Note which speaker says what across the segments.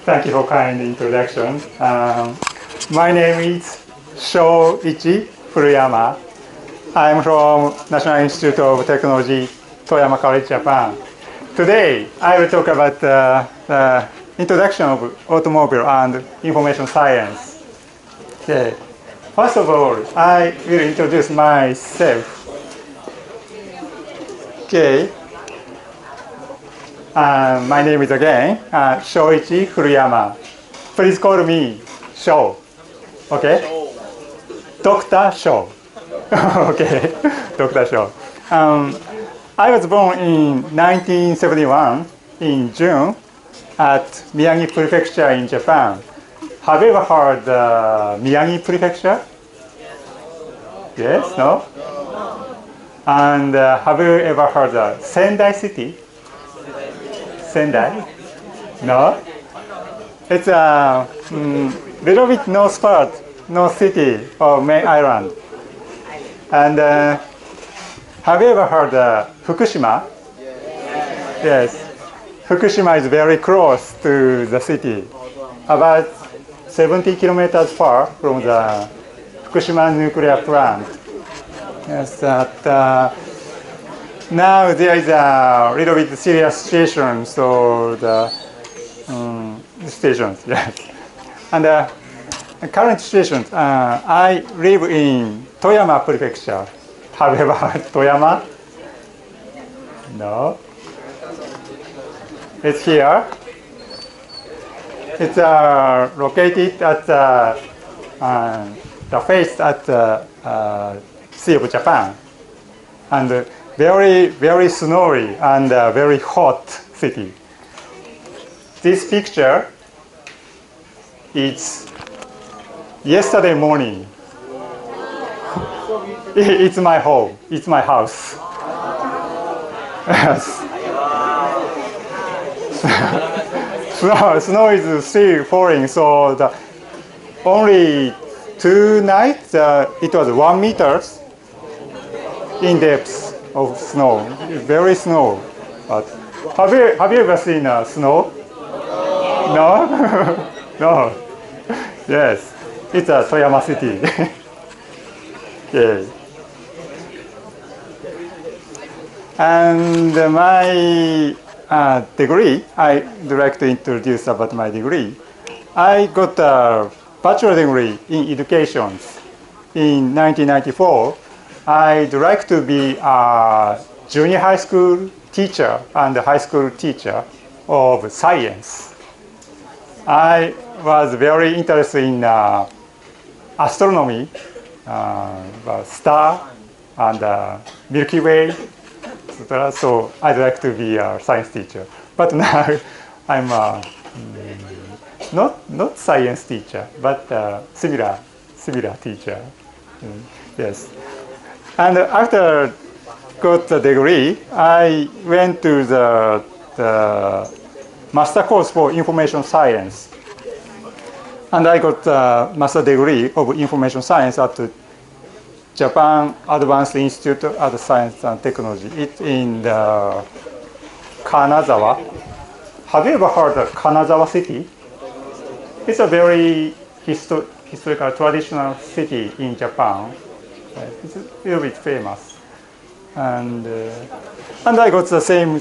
Speaker 1: Thank you for kind introduction. My name is Shoichi Furuyama. I'm from National Institute of Technology, Toyama College, Japan. Today, I will talk about the introduction of automobile and information science. Okay. First of all, I will introduce myself. Okay. My name is again Shoichi Furuyama. Please call me Sho. Okay? Dr. Sho. Okay, Dr. Sho. I was born in 1971 in June at Miyagi Prefecture in Japan. Have you ever heard Miyagi Prefecture? Yes? No? And have you ever heard Sendai City? Sendai? No? It's a little bit north part, north city of main island. And have you ever heard Fukushima? Yes. Fukushima is very close to the city, about 70 kilometers far from the Fukushima nuclear plant. Yes, now there is a little bit serious situation, so the stations, yes. And the current situation, I live in Toyama Prefecture. Have you ever heard Toyama? No? It's here. It's located at the face at the Sea of Japan. And very, very snowy and very hot city. This picture is yesterday morning. It's my home. It's my house. Yes. Snow is still falling, so only 2 nights it was 1 meter in depth of snow, very snow. But have you ever seen snow? No? No. Yes, it's a Toyama city. Okay. And my degree, I'd like to introduce about my degree. I got a bachelor degree in education in 1994. I'd like to be a junior high school teacher and a high school teacher of science. I was very interested in astronomy, star and Milky Way, etc. So I'd like to be a science teacher. But now I'm not science teacher, but similar teacher. Yes. And after got the degree, I went to the master course for information science. And I got a master degree of information science at the Japan Advanced Institute of Science and Technology. It's in the Kanazawa. Have you ever heard of Kanazawa city? It's a very historical, traditional city in Japan. It's a little bit famous, and I got the same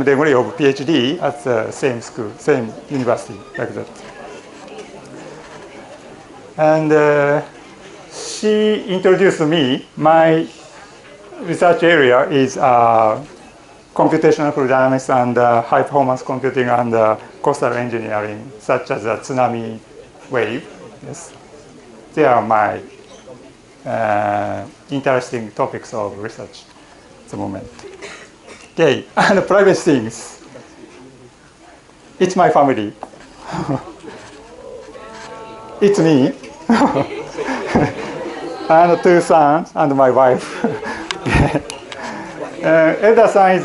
Speaker 1: degree of PhD at the same school, same university, like that. And she introduced me. My research area is computational fluid dynamics and high performance computing and coastal engineering, such as the tsunami wave. Yes, they are my interesting topics of research at the moment. Okay, and private things. It's my family. It's me. And 2 sons and my wife. Elder son is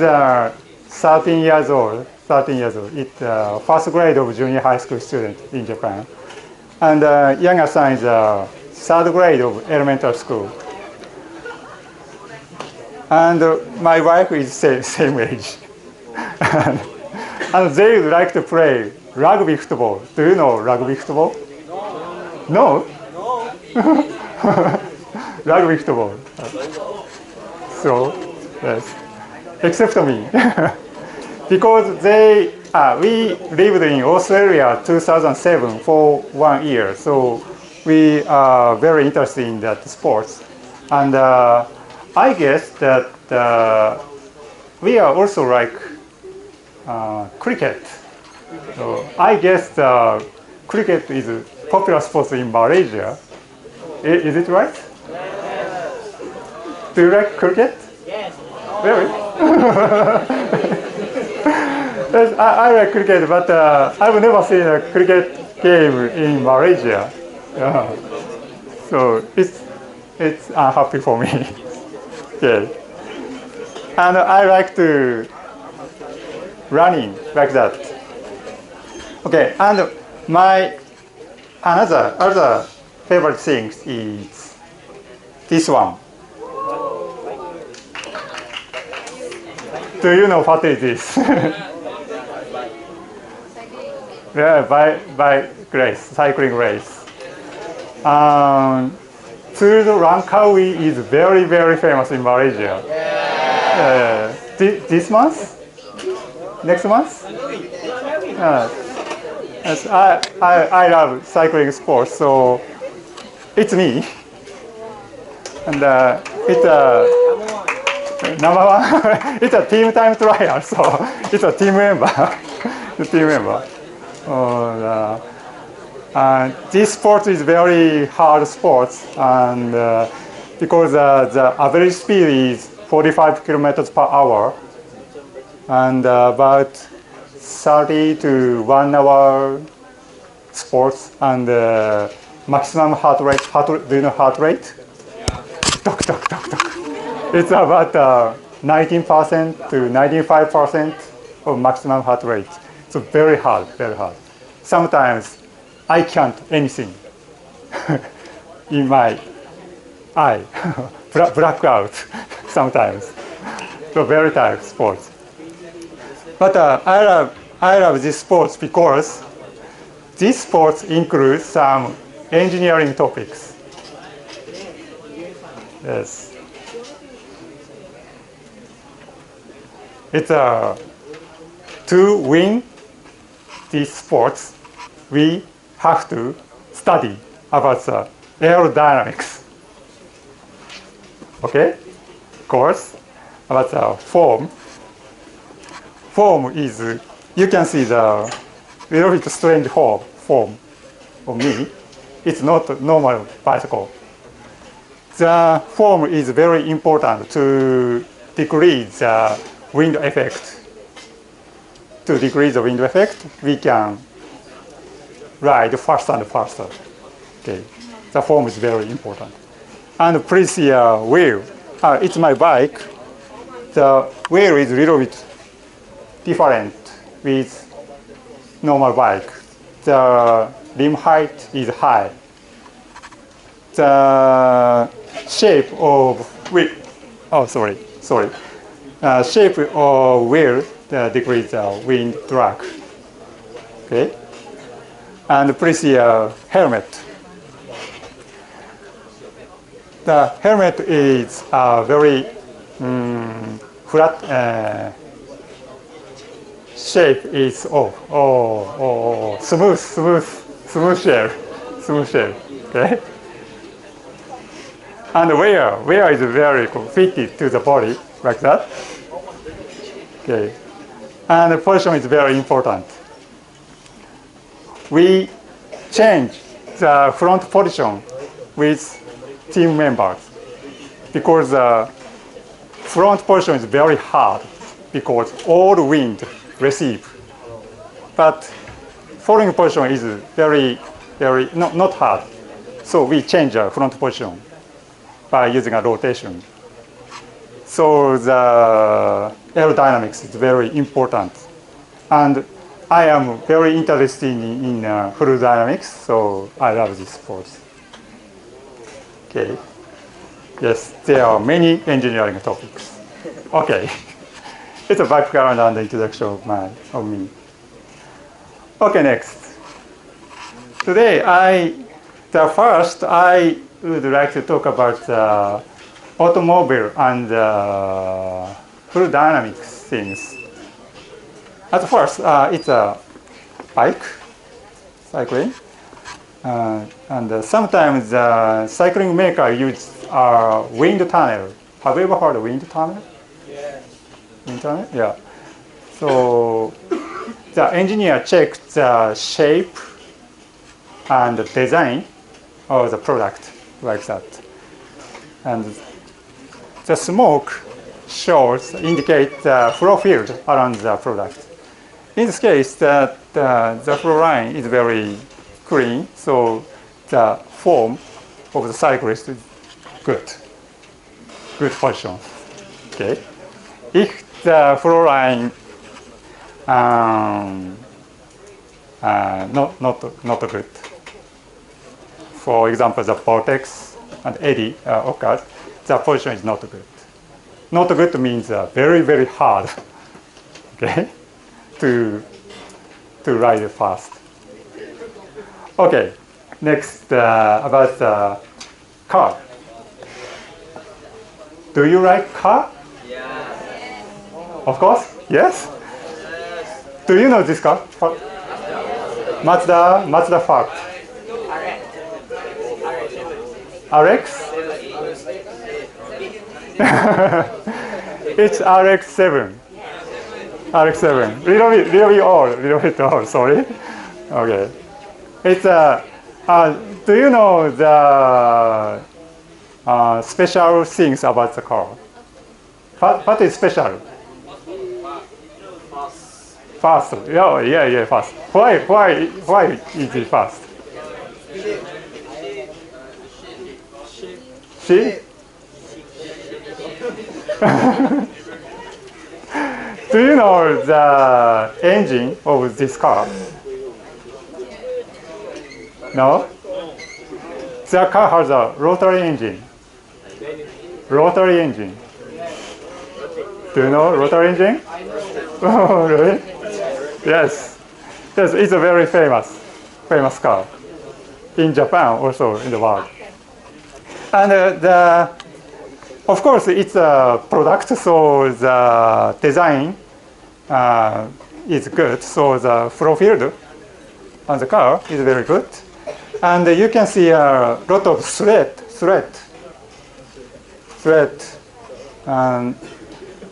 Speaker 1: 13 years old. It's first grade of junior high school student in Japan. And younger son is 3rd grade of elementary school. And my wife is same age. And they would like to play rugby football. Do you know rugby football? No? Rugby football. So, yes. Except me. Because we lived in Australia 2007 for 1 year. So we are very interested in that sports. And I guess that we are also like cricket. So I guess cricket is a popular sport in Malaysia. Is it right?
Speaker 2: Yes.
Speaker 1: Do you like cricket?
Speaker 2: Yes.
Speaker 1: Really? Yes, I like cricket, but I've never seen a cricket game in Malaysia. So it's unhappy for me. Okay. And I like to running like that. Okay, and my other favorite things is this one. Do you know what it is? Yeah, by race, cycling race. Tour de Langkawi is very, very famous in Malaysia. This month? Next month? Yes, I love cycling sports, so it's me. And it's a number one. It's a team time trial, so it's a team member. The team member. This sport is very hard sport, and because the average speed is 45 kilometers per hour, and about 30 to 1 hour sports, and maximum heart rate. Do you know heart rate? Tok, tok, tok, tok. It's about 19% to 95% of maximum heart rate. So very hard, very hard. Sometimes I can't anything in my eye, blackout sometimes. So very tired sports. But I love this sports because this sports includes some engineering topics. Yes. It's to win these sports, we have to study about the aerodynamics. Okay? Of course, about the form. Form is, you can see the little bit strange form of me. It's not a normal bicycle. The form is very important to decrease the wind effect. To decrease the wind effect, we can ride faster and faster. Okay, the form is very important. And please see a wheel. It's my bike. The wheel is a little bit different with normal bike. The rim height is high. The shape of wheel. Oh, sorry. Shape of wheel decrease the wind drag. Okay, and please see a helmet. The helmet is very flat shape. Is smooth shell. Okay, and wear is very fitted to the body like that. Okay. And the position is very important. We change the front position with team members because the front position is very hard because all the wind receive. But following position is very not hard. So we change the front position by using a rotation. So the aerodynamics is very important. And I am very interested in fluid dynamics, so I love this sport. Okay. Yes, there are many engineering topics. Okay. It's a background and introduction of me. Okay, next. Today, first I would like to talk about automobile and fluid dynamics things. At first, it's a bike, cycling. And sometimes cycling maker use wind tunnel. Have you ever heard of wind tunnel?
Speaker 2: Yeah.
Speaker 1: Wind tunnel? Yeah. So the engineer checks the shape and the design of the product like that. And the smoke indicates the flow field around the product. In this case, the flow line is very clean, so the form of the cyclist is good position. Okay. If the flow line not good, for example, the vortex and eddy occurs, the position is not good. Not good means very, very hard. Okay, to ride fast. Okay, next about the car. Do you like car?
Speaker 2: Yeah.
Speaker 1: Of course, yes. Do you know this car? Mazda fact. RX? It's RX-7. RX-7. Little bit old, sorry. Okay. It's do you know the special things about the car? What is special? Fast. Yeah, fast. Why is it fast? See? Do you know the engine of this car? No? The car has a rotary engine. Rotary engine. Do you know rotary engine? Oh, really? Yes. Yes, it's a very famous car. In Japan, also in the world. And of course, it's a product, so the design is good. So the flow field on the car is very good. And you can see a lot of thread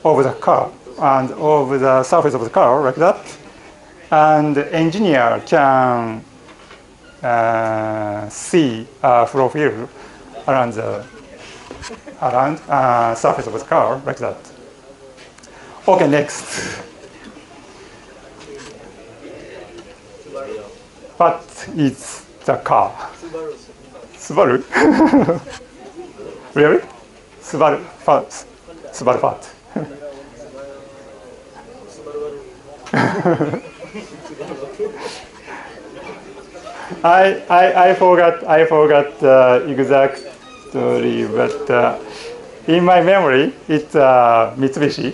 Speaker 1: over the car and over the surface of the car like that. And the engineer can see flow field around the surface of the car like that. Okay, next. What is the car? Subaru. Really? Subaru fat. I forgot exactly, but in my memory, it's Mitsubishi.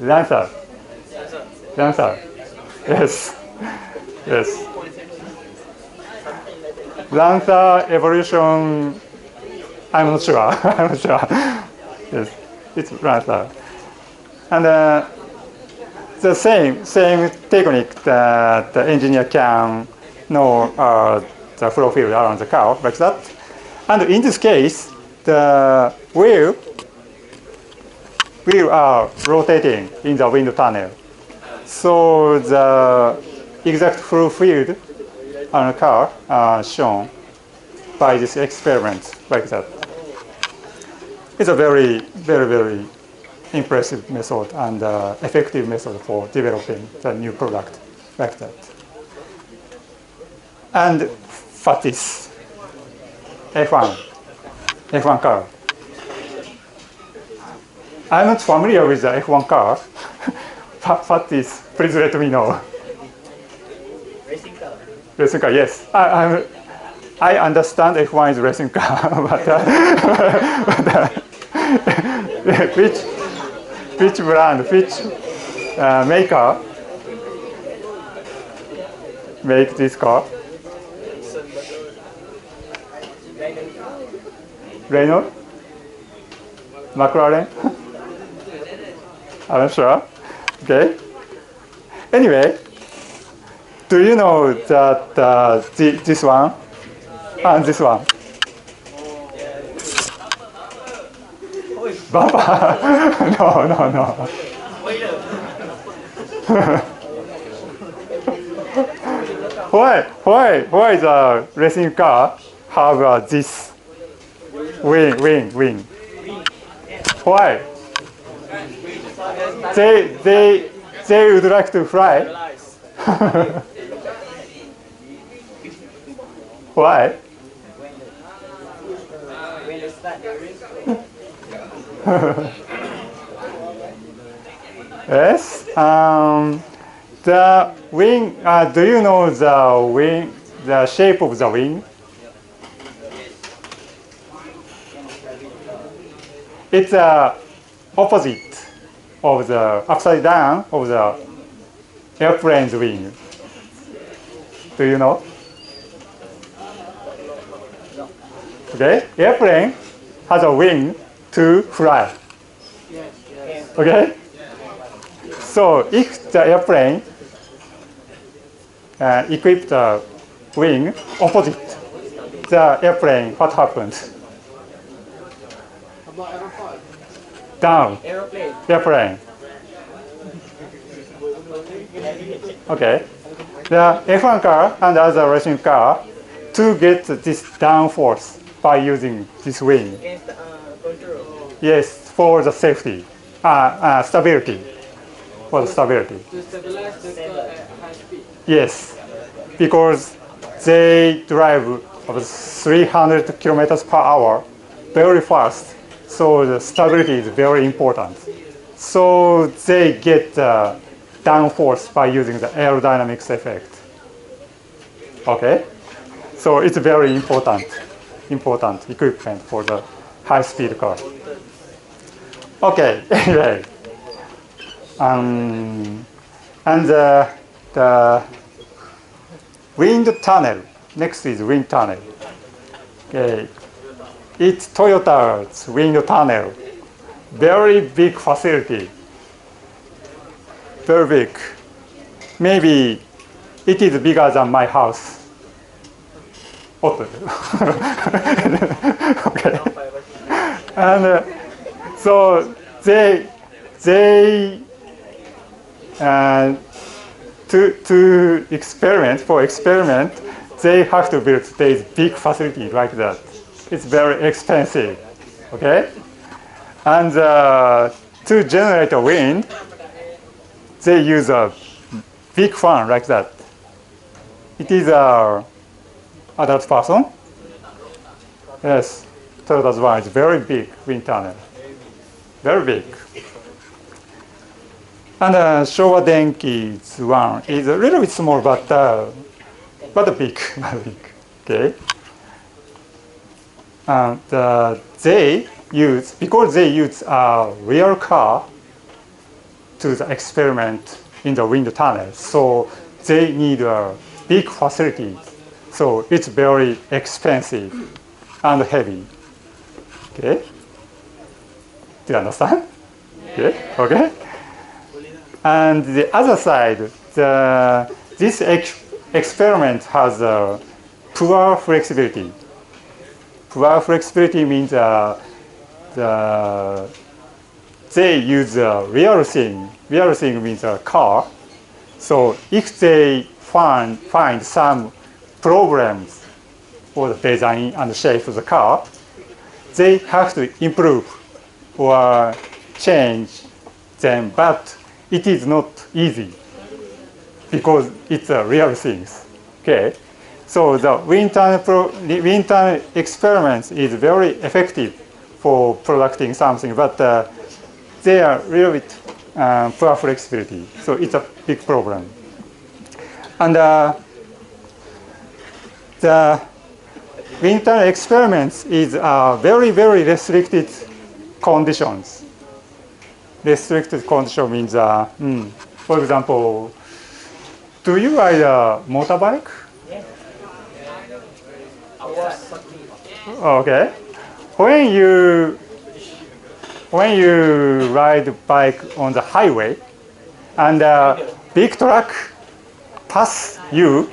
Speaker 1: Lancer. Yes. Lancer Evolution. I'm not sure. Yes, it's Lancer. And the same technique that the engineer can know the flow field around the car like that. And in this case, the wheel are rotating in the wind tunnel. So the exact flow field on the car are shown by this experiment like that. It's a very, very, very impressive method and effective method for developing the new product like that. And what is F1 car? I'm not familiar with the F1 car. What is? Please let me know. Racing car, yes. I understand F1 is racing car, but which brand, which maker make this car? Renault? McLaren? I'm not sure. Okay. Anyway, do you know that this one and this one? Bumper? No. Why the racing car have this wing? Why? They would like to fly. Why?
Speaker 2: When they start the race.
Speaker 1: Yes. The wing. Do you know the wing? The shape of the wing? It's opposite of the upside down of the airplane's wing. Do you know? Okay, airplane has a wing to fly. Okay, so if the airplane equipped the wing opposite the airplane, what happens? Down. Airplane. Okay. The F1 car and other racing car to get this downforce by using this wing. Yes, for the safety, stability, for the stability.
Speaker 2: To stabilize the car at high speed.
Speaker 1: Yes, because they drive 300 kilometers per hour very fast. So the stability is very important. So they get downforce by using the aerodynamics effect. Okay, so it's very important equipment for the high-speed car. Okay, anyway, and the wind tunnel. Next is wind tunnel. Okay. It's Toyota's wind tunnel. Very big facility. Very big. Maybe it is bigger than my house. Okay. And so they to experiment, they have to build this big facility like that. It's very expensive, okay? And to generate a wind, they use a big fan like that. It is a adult person. Yes, Toyota's one is very big wind tunnel, very big. And Showa Denki's one is a little bit small, but big, okay? And they use a real car to the experiment in the wind tunnel. So they need a big facility. So it's very expensive and heavy. Okay? Do you understand? Okay. Okay. And the other side, this experiment has poor flexibility. Poor flexibility means they use a real thing. Real thing means a car. So if they find some problems for the design and shape of the car, they have to improve or change them. But it is not easy because it's a real things. Okay. So the wind tunnel experiments is very effective for producing something, but they are a little bit poor flexibility. So it's a big problem. And the wind tunnel experiments is very, very restricted conditions. restricted condition means, for example, do you ride a motorbike? Okay. When you ride bike on the highway and a big truck pass you,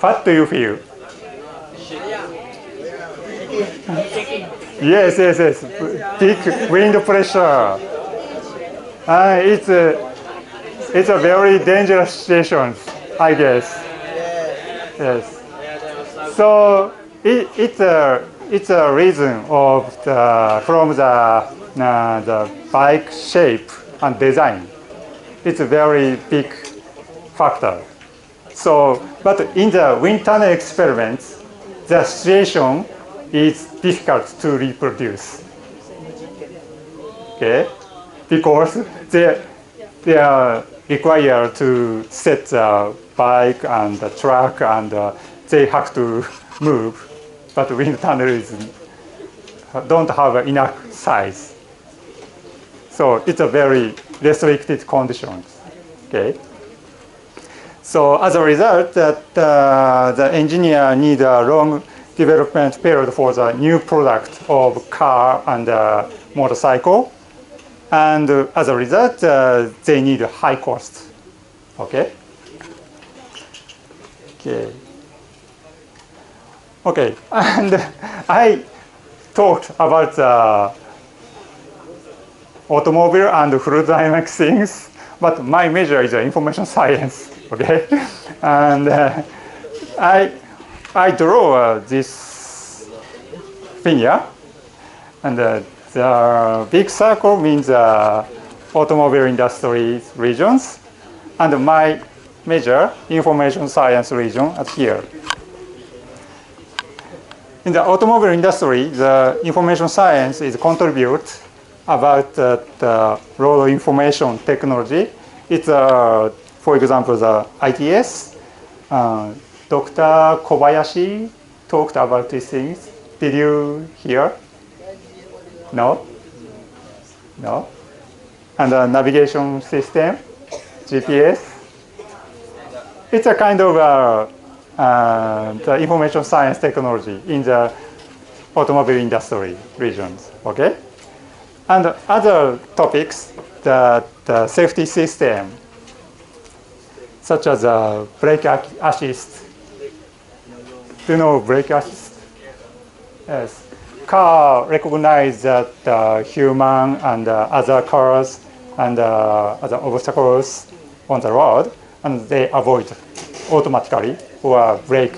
Speaker 1: what do you feel? Yes. Big wind pressure. It's a very dangerous situation, I guess. Yes. So it's a reason of from the bike shape and design. It's a very big factor. So, but in the wind tunnel experiments, the situation is difficult to reproduce. Okay, because they are required to set the bike and the truck and they have to move, but wind tunnels don't have enough size. So it's a very restricted conditions. Okay. So as a result, that the engineer need a long development period for the new product of car and motorcycle, and as a result, they need a high cost. Okay. Okay, and I talked about the automobile and fluid dynamics things, but my major is information science. Okay, and I draw this figure, and the big circle means automobile industry regions, and my major information science region at here. In the automobile industry, the information science is contribute about the road information technology. It's, for example, the ITS. Dr. Kobayashi talked about these things. Did you hear? No? No? And the navigation system, GPS. It's a kind of the information science technology in the automobile industry regions, okay? And other topics, the safety system, such as brake assist. Do you know brake assist? Yes. Car recognize that human and other cars and other obstacles on the road, and they avoid automatically or brake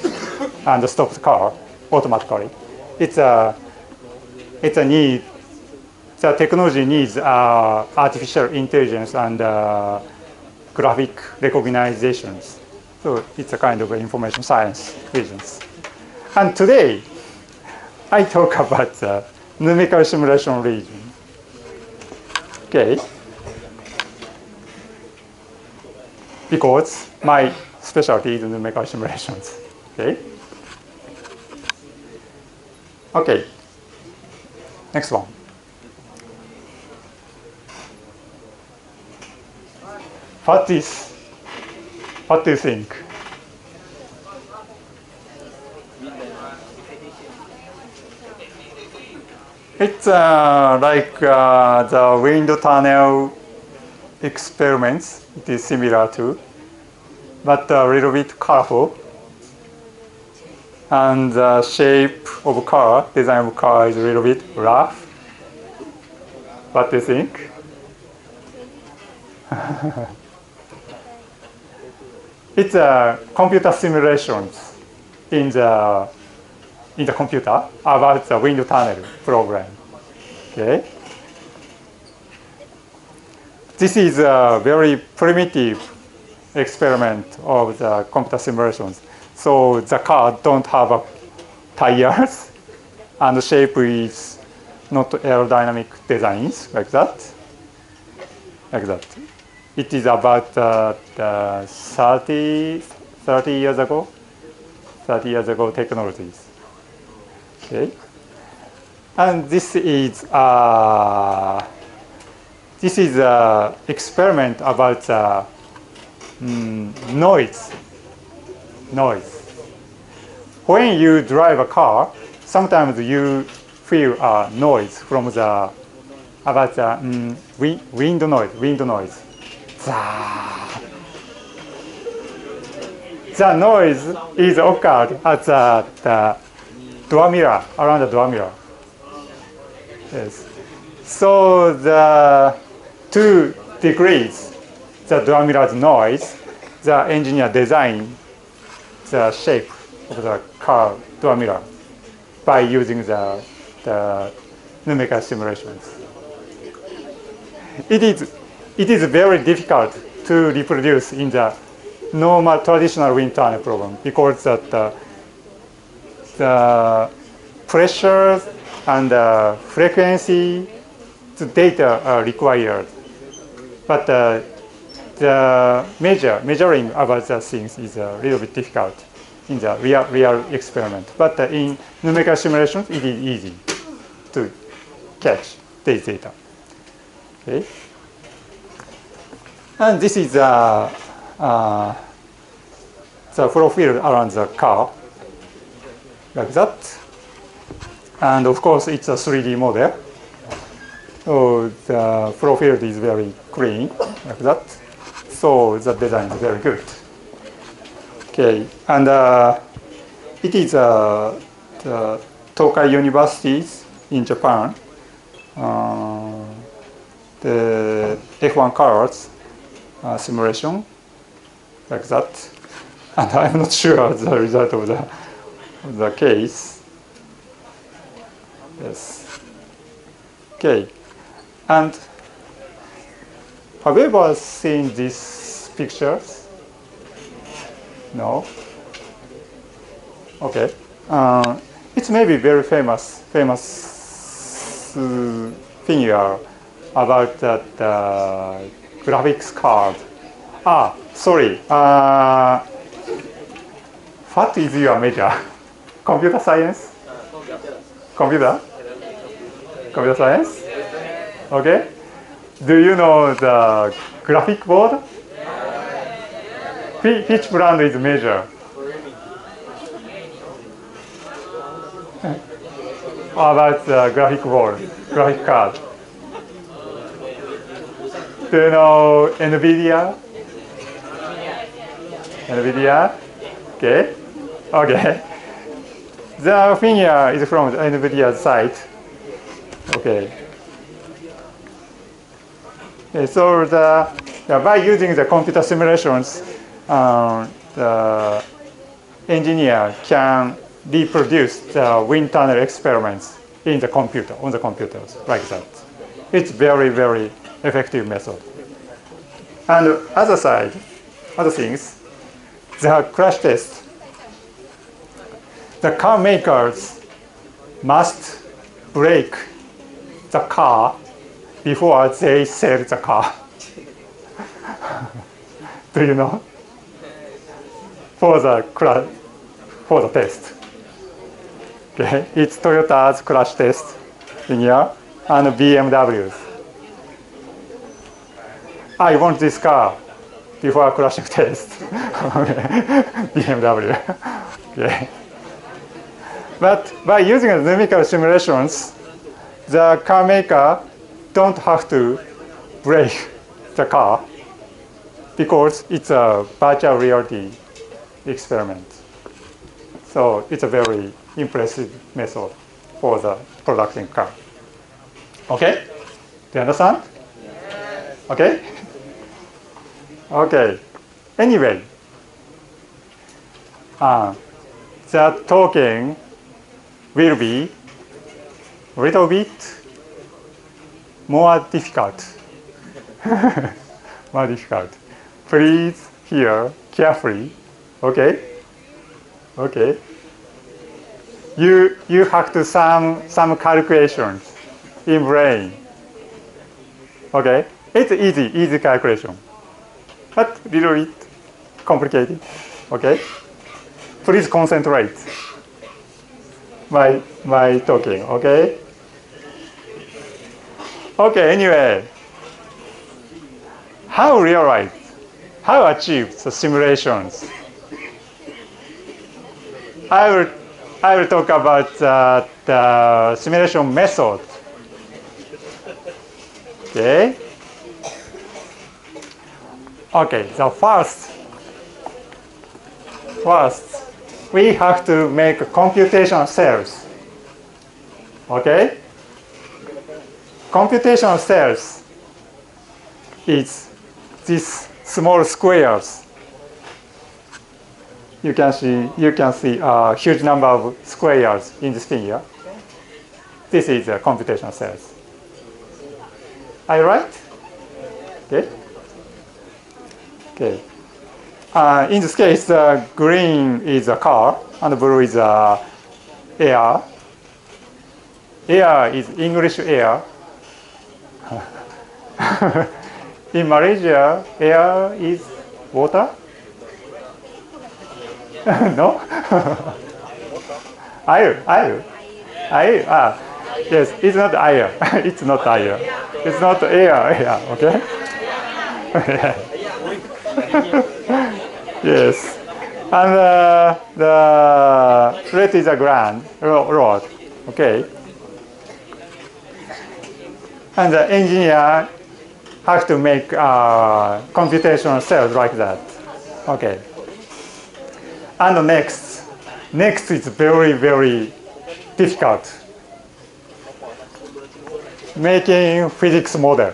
Speaker 1: and stop the car automatically. It's a need. The technology needs artificial intelligence and graphic recognitions. So it's a kind of information science regions. And today, I talk about the numerical simulation region. Okay. Because my specialty is numerical simulations. Okay. Okay. Next one. What do you think? It's like the wind tunnel experiments. It is similar to, but a little bit colorful. And the shape of car, design of car is a little bit rough. What do you think? It's computer simulations in the computer about the wind tunnel program. Okay. This is a very primitive experiment of the computer simulations. So the car don't have tires, and the shape is not aerodynamic designs like that. Like that. It is about 30 years ago. 30 years ago technologies. Okay. And this is this is an experiment about noise. When you drive a car, sometimes you feel a noise from the about the wind noise. The noise is occurred at the door mirror, around the door mirror. Yes. So to decrease the door mirror's noise, the engineer designed the shape of the car door mirror by using the numerical simulations. It is very difficult to reproduce in the normal traditional wind tunnel problem because the pressures and the frequency, the data are required. But the measuring about the things is a little bit difficult in the real experiment. But in numerical simulations, it is easy to catch these data. Okay. And this is the flow field around the car, like that. And of course, it's a 3D model. So the flow field is very clean, like that. So the design is very good. Okay, and it is the Tokai universities in Japan. The F1 cars simulation, like that. And I'm not sure the result of the case. Yes. Okay. And have you ever seen these pictures? No? Okay. It's maybe very famous figure about that graphics card. Sorry. What is your major? Computer science? Computer science? Okay. Do you know the graphic board? Which brand is major? How about the graphic board, graphic card? Do you know NVIDIA? NVIDIA? Okay. Okay. The figure is from the NVIDIA site. Okay. Okay, so by using the computer simulations, the engineer can reproduce the wind tunnel experiments in the computer, on the computers, like that. It's very, very effective method. And other things, the crash test. The car makers must break the car before they sell the car. Do you know? For the test. Okay, it's Toyota's crash test in here and BMW's. I want this car before crashing test. BMW. Okay. But by using the numerical simulations, the car maker don't have to break the car because it's a virtual reality experiment. So it's a very impressive method for the production car. Okay? Do you understand? Yes. Okay? Okay. Anyway, the talking will be a little bit more difficult. More difficult. Please hear carefully. Okay? Okay. You have to some calculations in brain. Okay? It's easy calculation. But little bit complicated. Okay? Please concentrate my talking, okay? Okay, anyway, how realize, how achieve the simulations. I will talk about the simulation method. Okay. Okay. So first, we have to make computational cells. Okay. Computational cells is these small squares. You can see a huge number of squares in this figure. This is a computational cells. Are you right? Okay. Okay. In this case, green is a car and blue is air. Air is English air. In Malaysia, air is water? No? Air. Yes, it's not air. It's not air. It's not air, okay? Yes. And the red is a rod, okay? And the engineer have to make computational cells like that. Okay. And next is very, very difficult. Making physics model.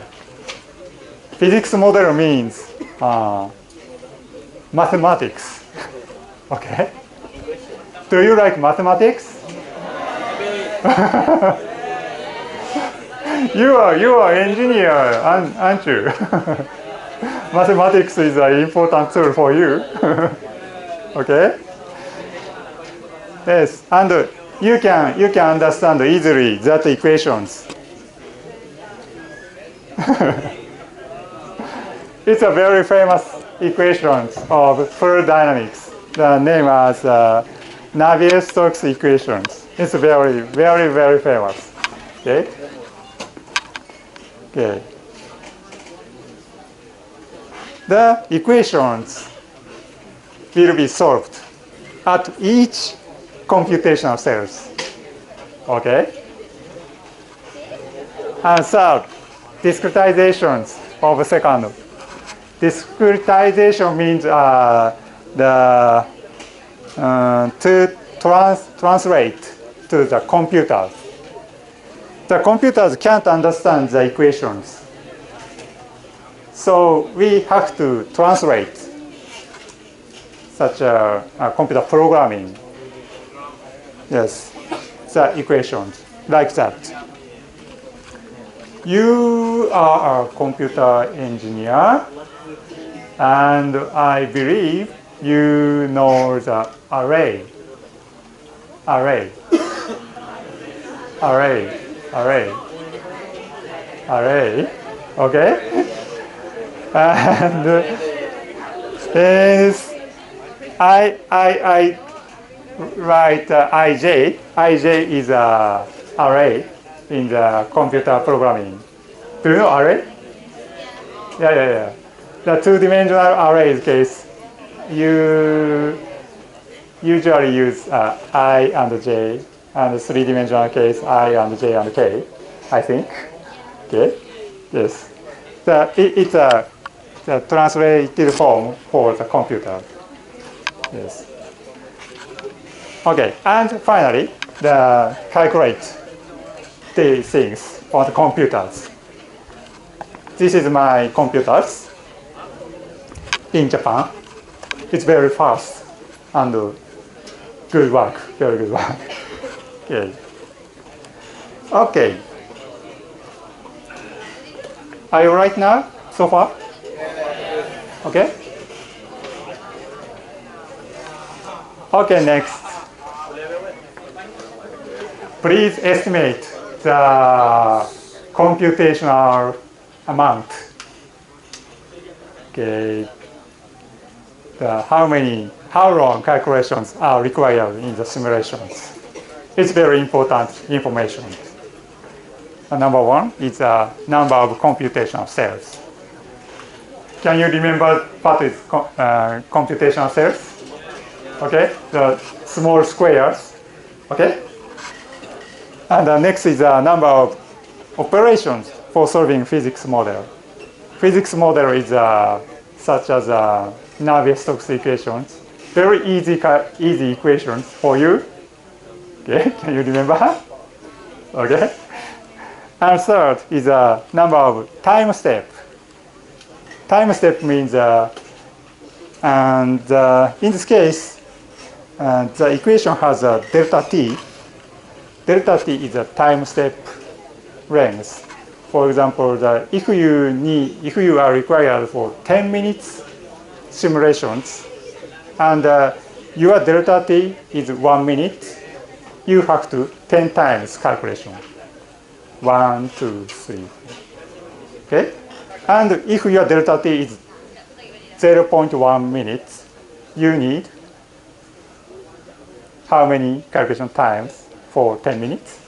Speaker 1: Physics model means mathematics. Okay. Do you like mathematics? You are engineer, aren't you? Mathematics is an important tool for you. Okay. Yes, and you can understand easily that equations. It's a very famous equations of fluid dynamics. The name is Navier-Stokes equations. It's very, very, very famous. Okay. Okay. The equations will be solved at each computational cells. Okay. And third, discretizations of a second. Discretization means to translate to the computers. The computers can't understand the equations. So we have to translate such a computer programming. Yes, the equations like that. You are a computer engineer, and I believe you know the array. Okay? And I write IJ. IJ is an array in the computer programming. Do you know array? Yeah. The two-dimensional array case, you usually use I and J, and the three-dimensional case, I and J and K, I think. Okay. Yes. It's a translated form for the computer. Yes. Okay. And finally, calculate the things on the computers. This is my computers in Japan. It's very fast and good work, very good work. Okay. Okay. Are you right now so far? Okay. Okay, next. Please estimate the computational amount. Okay. How long calculations are required in the simulations? It's very important information. Number one is the number of computational cells. Can you remember what is computational cells? Okay, the small squares. Okay, and next is a number of operations for solving physics model. Physics model is such as Navier-Stokes equations. Very easy equations for you. Okay, can you remember? Okay. And third is a number of time step. Time step means, in this case, the equation has a delta t. Delta t is a time step length. For example, if you are required for 10 minutes simulations, and your delta t is 1 minute, you have to 10 times calculation. 1, 2, 3. Okay? And if your delta t is 0.1 minutes, you need how many calculation times for 10 minutes?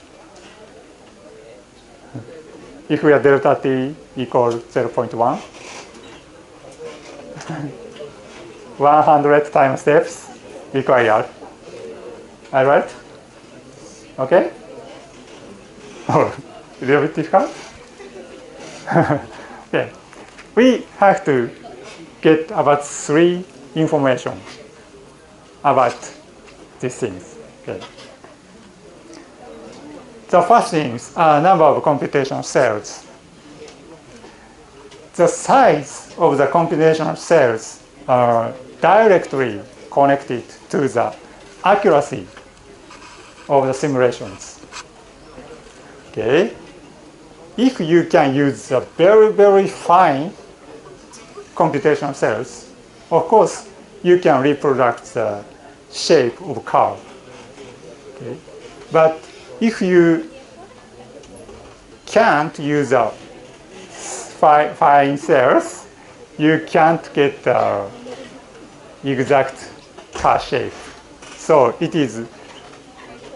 Speaker 1: If your delta t equals 0.1, 100 time steps required. All right? Okay? Oh, a little bit difficult? Okay. We have to get about 3 information about these things. Okay. The first thing is number of computational cells. The size of the computational cells are directly connected to the accuracy of the simulations. Okay. If you can use the very, very fine computational cells, of course, you can reproduce the shape of curve. Okay. But if you can't use the fine cells, you can't get the exact curve shape. So it is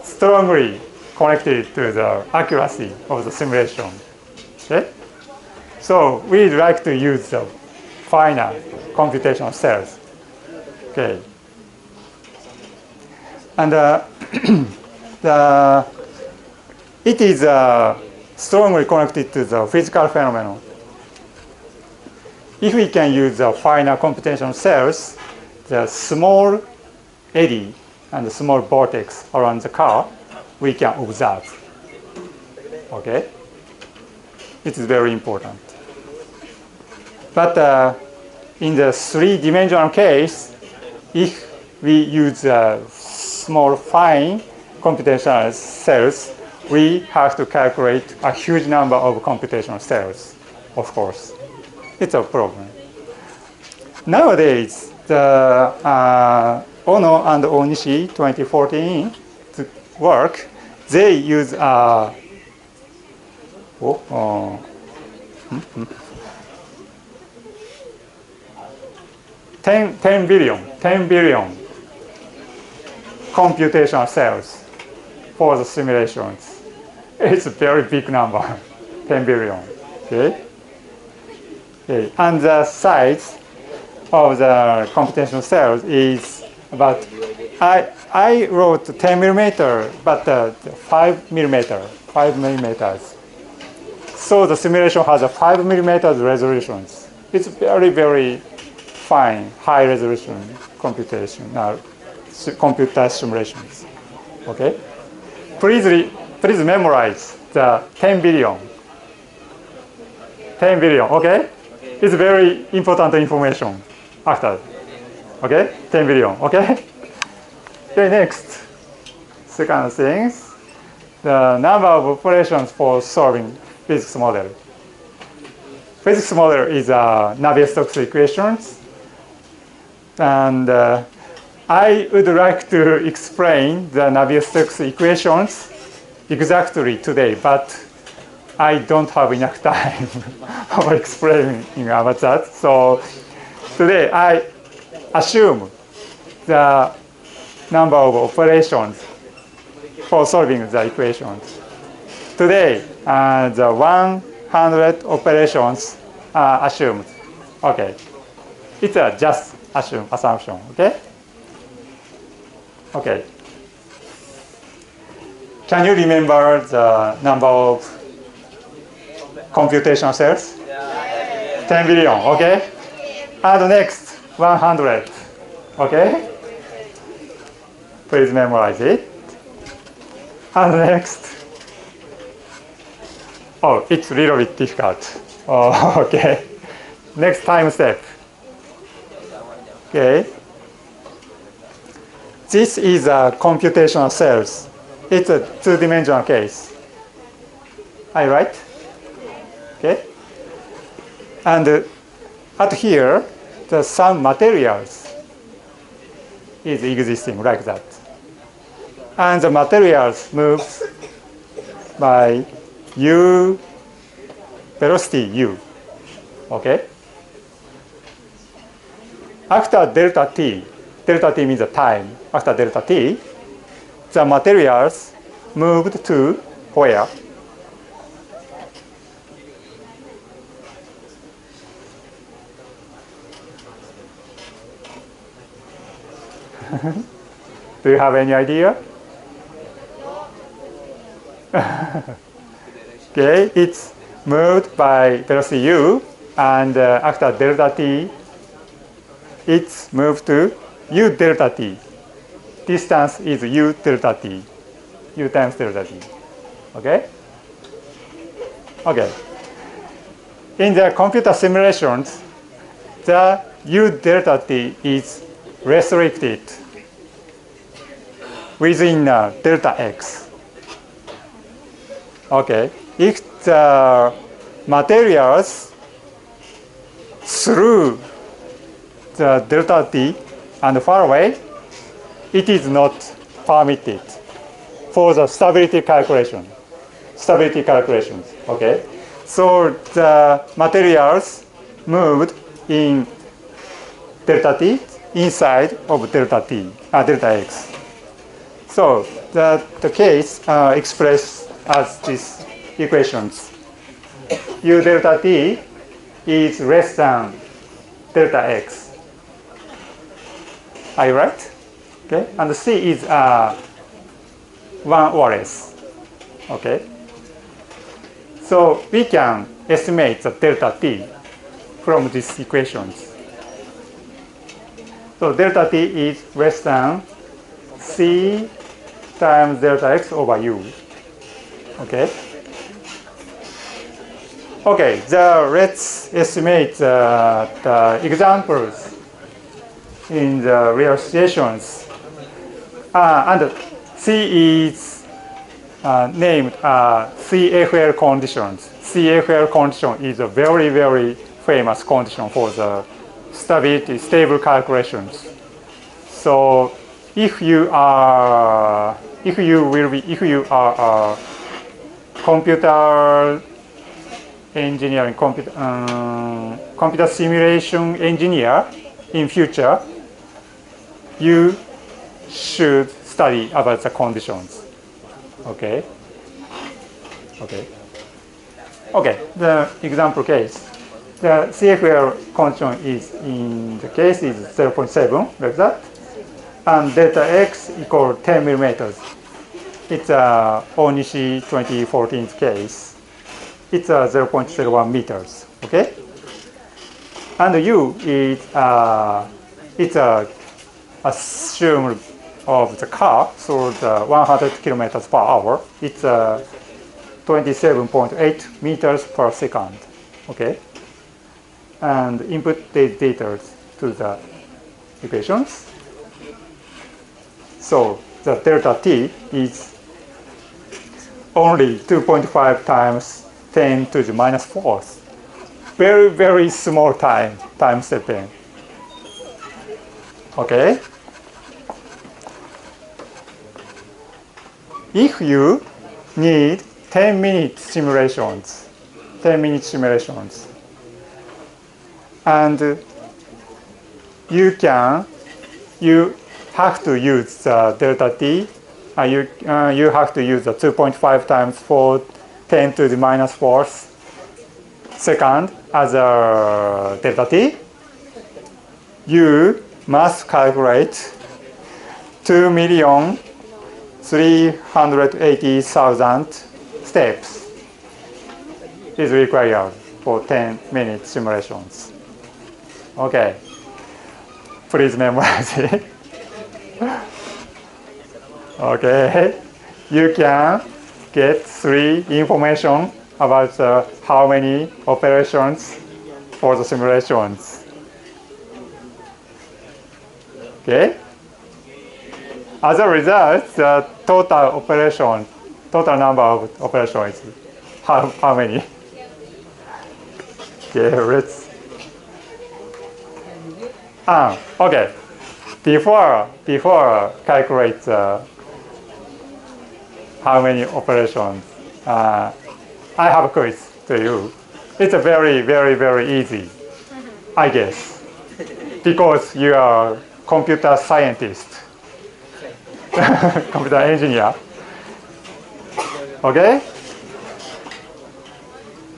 Speaker 1: strongly connected to the accuracy of the simulation. Okay? So we'd like to use the finer computational cells. Okay. And it is strongly connected to the physical phenomenon. If we can use the finer computational cells, the small eddy and the small vortex around the car, we can observe. Okay? It is very important. But in the 3-dimensional case, if we use small fine computational cells, we have to calculate a huge number of computational cells, of course. It's a problem. Nowadays, the Ono and Onishi 2014 work, they use 10 billion computational cells for the simulations. It's a very big number, 10 billion. Okay? Okay. And the size of the computational cells is about, I wrote 10 millimeter, but 5 millimeters. So the simulation has a 5 millimeters resolutions. It's very, very fine, high resolution computer simulations. Okay? Please memorize the 10 billion. 10 billion, okay? It's very important information after. Okay? 10 billion, okay? Okay, next. Second thing, the number of operations for solving physics model. Physics model is Navier-Stokes equations. And I would like to explain the Navier-Stokes equations exactly today, but I don't have enough time for explaining about that. So today I assume the number of operations for solving the equations. Today, the 100 operations are assumed. Okay. It's a just assumption. Okay. Okay. Can you remember the number of computational cells? 10 billion. Okay. And next 100. Okay. Please memorize it. And next. Oh, it's a little bit difficult. Oh, okay. Next time step. Okay. This is a computational cells. It's a two-dimensional case. Are you right? Okay. And at here, the some materials is existing like that. And the materials moves by u velocity u. Okay. After delta t means the time. After delta t, the materials moved to where? Do you have any idea? Okay, it's moved by velocity u, and after delta t, it's moved to u delta t. Distance is u delta t, u times delta t. Okay? Okay. In the computer simulations, the u delta t is restricted within delta x. Okay. If the materials through the delta t and far away, it is not permitted for the stability calculation. Stability calculations. Okay. So the materials moved in delta t inside of delta t, delta x. So the case expressed as these equations. U delta t is less than delta x. Are you right? Okay. And C is 1 or less. Okay. So we can estimate the delta t from these equations. So delta t is less than C times delta x over u. Okay. Okay. Let's estimate the examples in the real situations. And C is named CFL conditions. CFL condition is a very, very famous condition for the stable calculations. So if you are a computer engineering, computer simulation engineer in future, you should study about the conditions. Okay. Okay. Okay. The example case. The CFL condition is in the case is 0.7 like that, and delta x equal 10 millimeters. It's a Onishi 2014 case. It's 0.01 meters. Okay. And u is it's assumed of the car, so the 100 kilometers per hour. It's 27.8 meters per second. Okay. And input these data to the equations. So the delta t is only 2.5 times 10 to the minus 4th. Very, very small time step in. Okay. If you need 10-minute simulations, and you have to use the delta t, you have to use the 2.5 times 4, 10 to the minus 4th second as a delta t, you must calculate 2,380,000 steps is required for 10-minute simulations. Okay, please memorize it. Okay, you can get 3 information about how many operations for the simulations. Okay. As a result, the total number of operations is how many? Okay, let's. Okay. Before calculate how many operations, I have a quiz to you. It's a very, very, very easy, I guess, because you are computer scientist, computer engineer. Okay?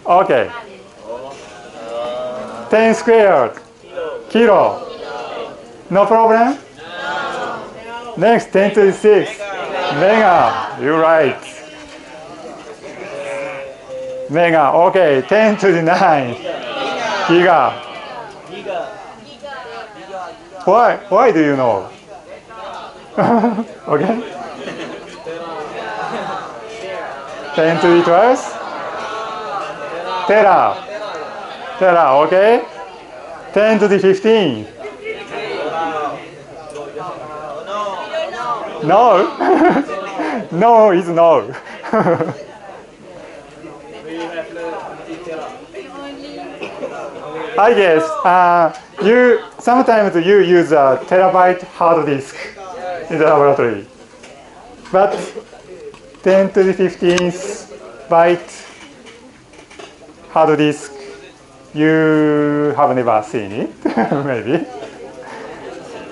Speaker 1: Okay. 10 squared, kilo. No problem? Next, 10 to the 6. Mega, you're right. Mega, okay, 10 to the 9. Giga. Why do you know? Okay. 10 to the 12. Tera, okay. 10 to the 15. No. No is no. I guess sometimes you use a terabyte hard disk in the laboratory, but 10 to the 15th byte hard disk you have never seen it. Maybe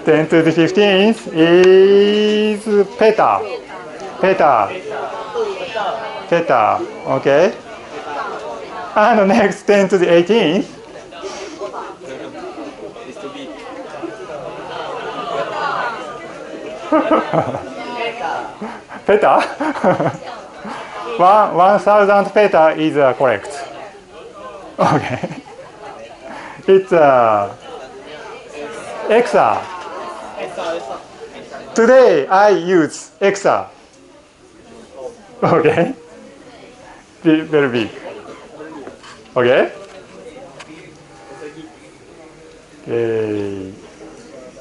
Speaker 1: 10 to the 15th is peta, okay. And next 10 to the 18th. Peta? 1,000 peta is correct. Okay. It's exa. Today I use exa. Okay. Very big. Okay.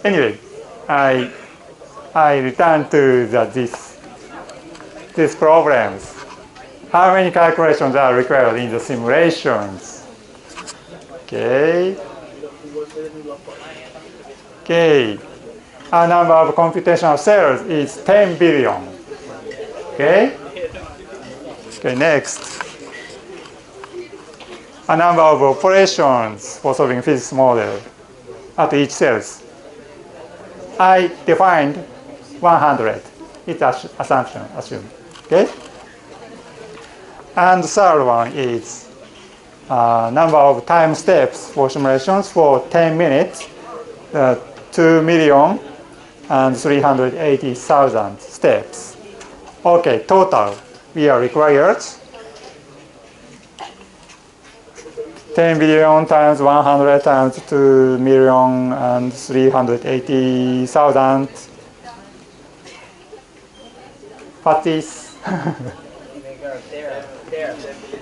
Speaker 1: Anyway, I return to these problems. How many calculations are required in the simulations? Okay. A number of computational cells is 10 billion. Okay. Next. A number of operations for solving physics model at each cells. I defined 100. It's assumption, assume. Okay? And the third one is number of time steps for simulations for 10 minutes, 2,380,000 steps. Okay, total we are required 10 billion times 100 times 2,380,000. What is?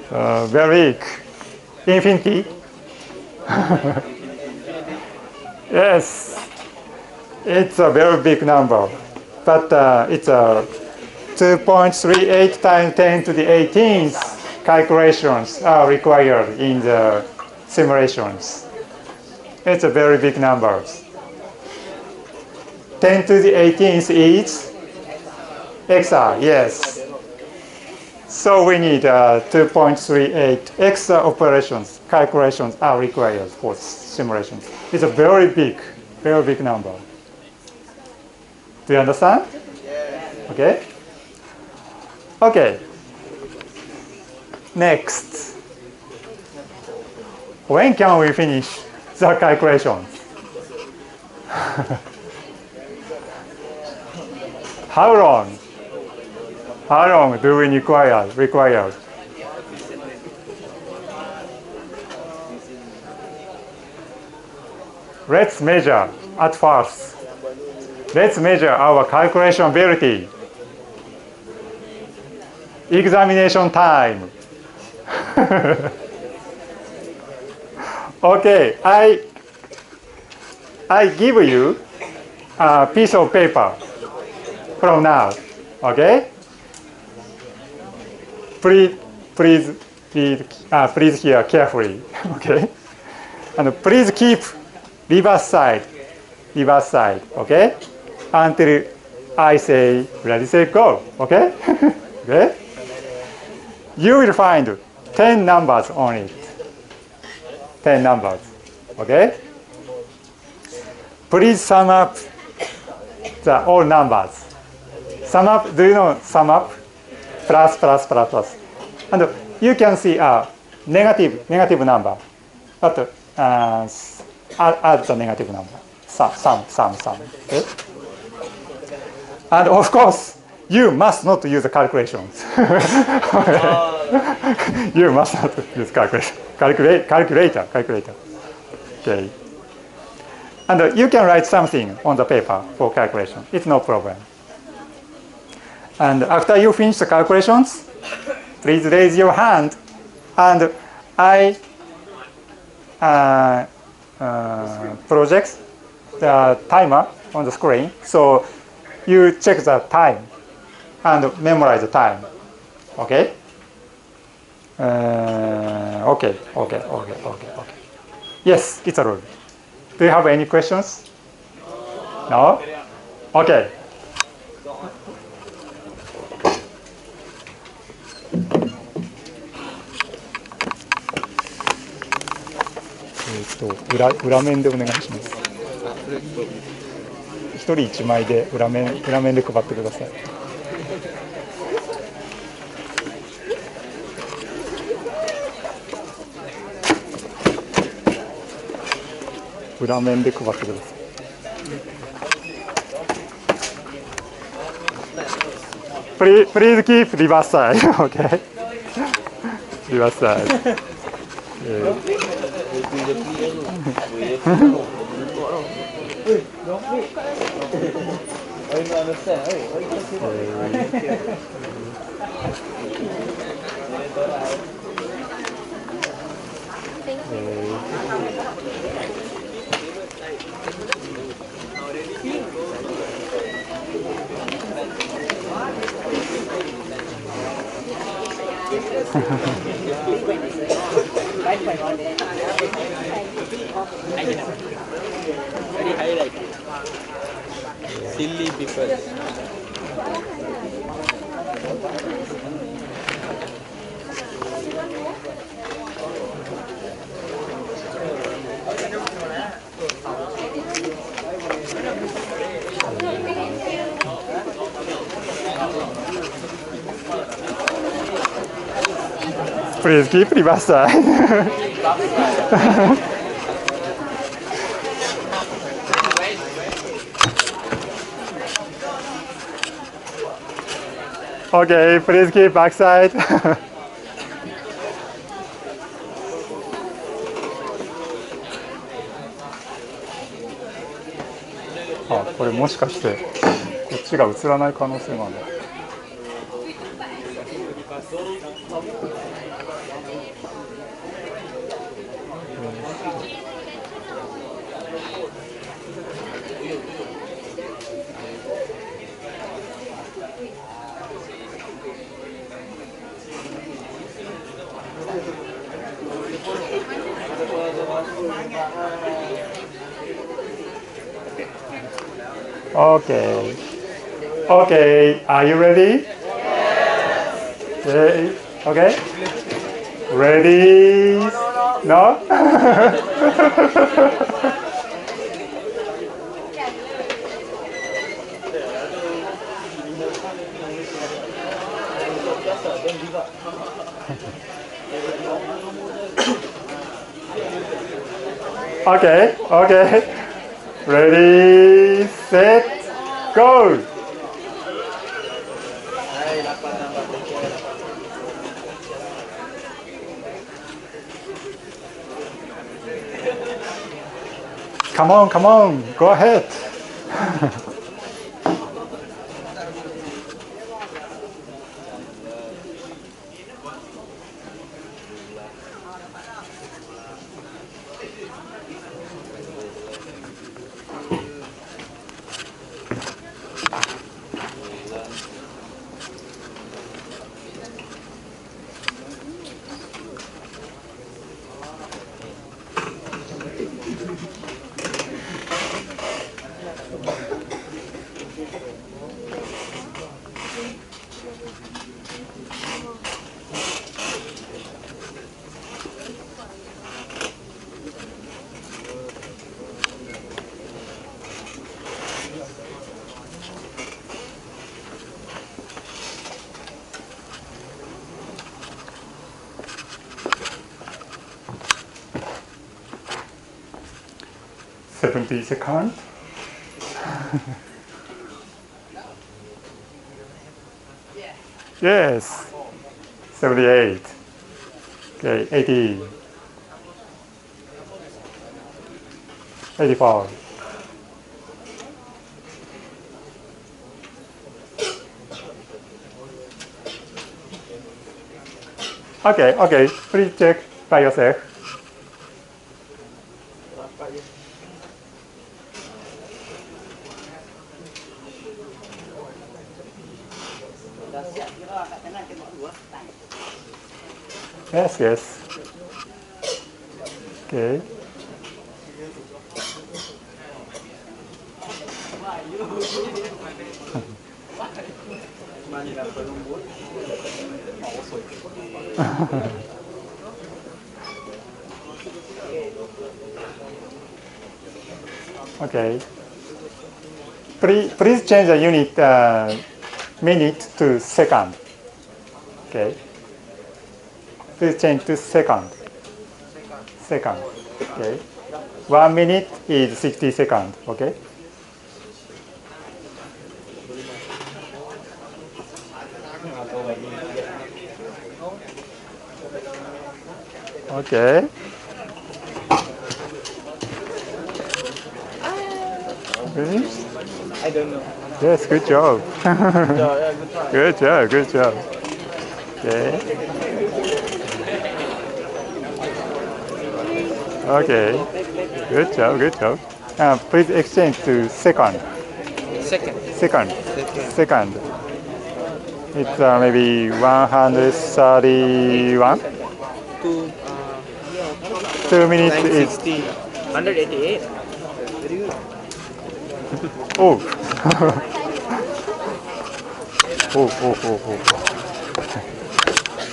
Speaker 1: Very big. Infinity. Yes, it's a very big number, but it's a 2.38 times 10 to the 18th calculations are required in the simulations. It's a very big number. 10 to the 18th is exa, yes. So we need 2.38 extra operations, calculations are required for simulations. It's a very big number. Do you understand? Yes. Okay. Okay. Next. When can we finish the calculations? How long? How long do we require? Let's measure at first. Let's measure our calculation ability. Examination time. Okay, I give you a piece of paper from now. Okay? Please hear carefully. Okay? And please keep reverse side. Okay? Until I say ready, set, go. Okay? Okay? You will find 10 numbers on it. 10 numbers. Okay? Please sum up the all numbers. Sum up, do you know sum up? Plus. And you can see a negative number. But add the negative number. Sum. Okay? And of course, you must not use the calculations. You must not use calculator. Okay. And you can write something on the paper for calculation. It's no problem. And after you finish the calculations, please raise your hand, and I project the timer on the screen. So you check the time and memorize the time. Okay? Okay. Yes, it's a rule. Do you have any questions? No? Okay.裏面でお願いします。一人一枚で裏面で配ってください。裏面で配ってください。Please keep reverse side. Okay. Reverse side.
Speaker 2: Silly people.
Speaker 1: Please keep reverse side. Okay, please keep backside. あ、これもしかしてこっちが映らない可能性もある。Okay. Okay. Are you ready? Yes. Okay. Ready? No? Okay, okay. Ready, set, go.
Speaker 2: Hai, 8 tambah tiga.
Speaker 1: Come on, go ahead. 70 seconds. Yes. 78. Okay, 80. 84. Okay, okay. Please check by yourself. Yes, yes. Okay. Okay. Please change the unit minute to second. Okay. Please change to second. Second. Okay. 1 minute is 60 seconds. Okay. Okay. Finished?
Speaker 2: I don't know.
Speaker 1: Yes, good job.
Speaker 2: Yeah, good try.
Speaker 1: Good job, good job. Okay. Okay. Good job, good job. Please exchange to second.
Speaker 2: Second.
Speaker 1: Second.
Speaker 2: Second.
Speaker 1: Second. It's maybe 131.
Speaker 2: Two,
Speaker 1: 2 minutes is
Speaker 2: 960. 188.
Speaker 1: oh. Oh, oh, oh, oh.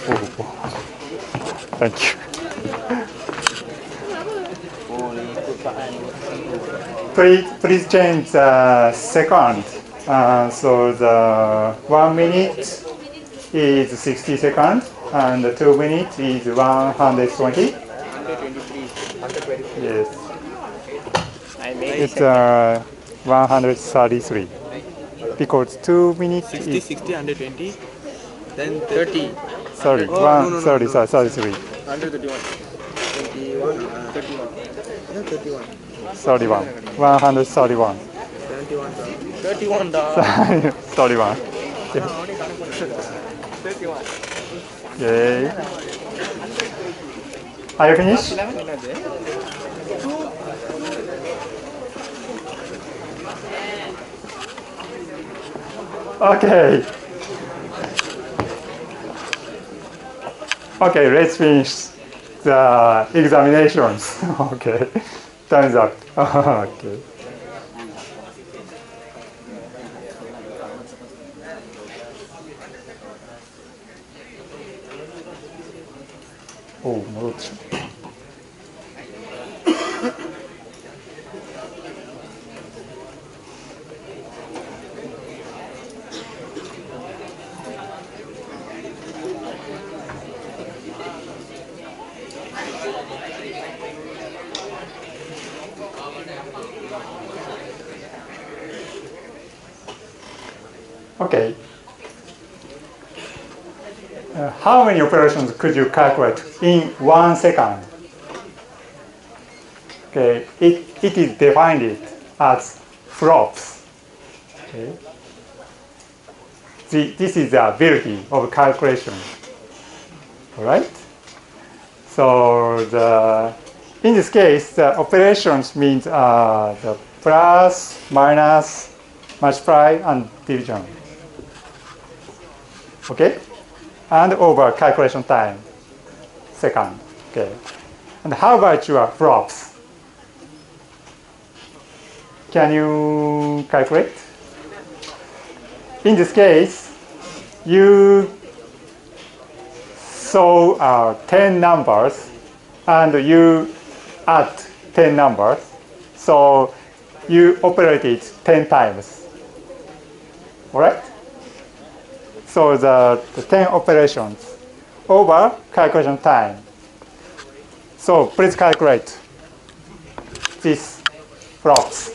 Speaker 1: Oh, oh. Thank you. Please change second. So the 1 minute is 60 seconds and 2 minutes is 120.
Speaker 2: 123. 123.
Speaker 1: Yes.
Speaker 2: I made
Speaker 1: It's 133 because 2 minutes
Speaker 2: 60,
Speaker 1: is
Speaker 2: 60, 120. Then 30.
Speaker 1: sorry,
Speaker 2: Oh, no,
Speaker 1: 33.
Speaker 2: 131. 21. 31. Yeah, 31.
Speaker 1: 31. 131.
Speaker 2: 71. 31.
Speaker 1: 31.
Speaker 2: 31.
Speaker 1: Okay. Are you finished? Okay. Okay, let's finish the examinations. Okay. Time's up. Okay. 오, 멀었지. Okay. How many operations could you calculate in 1 second? Okay, it is defined as flops. Okay. This is the ability of calculation. All right. So in this case, the operations means the plus, minus, multiply, and division. Okay, and over calculation time, second. Okay, and how about your flops? Can you calculate? In this case, you saw 10 numbers and you add 10 numbers. So you operated 10 times. All right? So the 10 operations over calculation time. So please calculate these flops.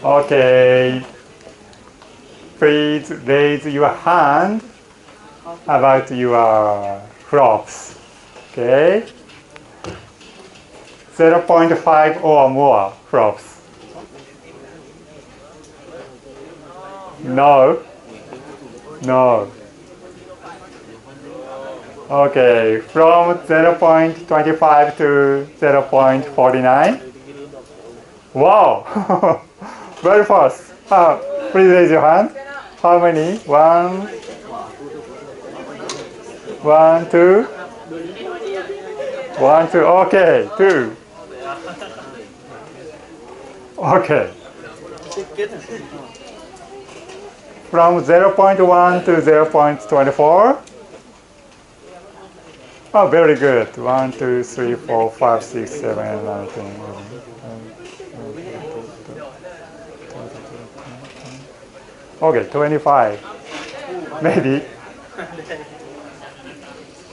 Speaker 1: Okay, please raise your hand about your flops. Okay, 0.5 or more flops. No, no. Okay, from 0.25 to 0.49. Wow, very fast. Please raise your hand. How many? One, two. One, two. Okay, two. Okay. From 0.1 to 0.24. Oh, very good. 1, 2, 3, 4, 5, 6, 7, 9, 10, 11. Okay, 25. Maybe.